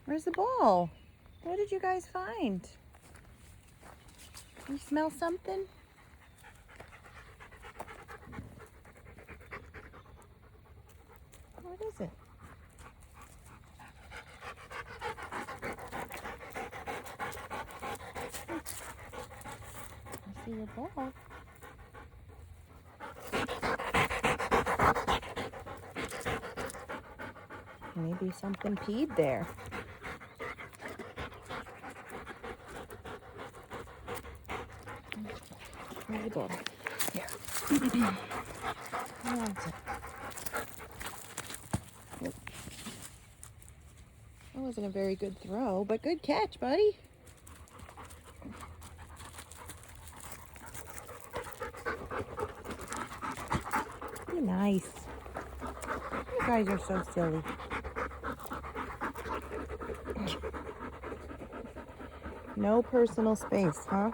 Where's the ball? What did you guys find? You smell something? What is it? I see a ball. Maybe something peed there. Where's the ball? Here. Who wants it? Nope. That wasn't a very good throw, but good catch, buddy. Be nice. You guys are so silly. No personal space, huh?